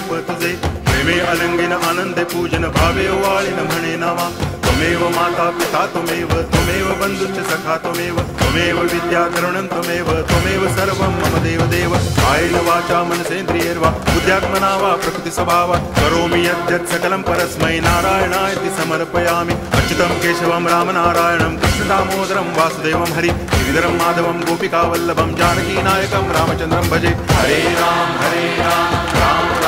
रूप तुझे, प्रेमे अलंगिन आनंदे पूजन, भावे ओवाळीन म्हणे नावा. त्वमेव माता पिता त्वमेव, त्वमेव बंधुश्च सखा त्वमेव, त्वमेव विद्या तरुणं त्वमेव, त्वमेव सर्वं मम देव देव. कायेन वाचा मनसेन्द्रियैर्वा बुद्ध्यात्मना वा प्रकृति स्वभावात् करोमि यद्यत् सकलं परस्मै नारायणायति समर्पयामि. अच्युतं केशवं रामनारायणं कृष्ण दामोदरं वासुदेवं हरि गिरिधरं माधवं गोपिकावल्लभं जानकीनायकं रामचन्द्रं भजे. हरे राम राम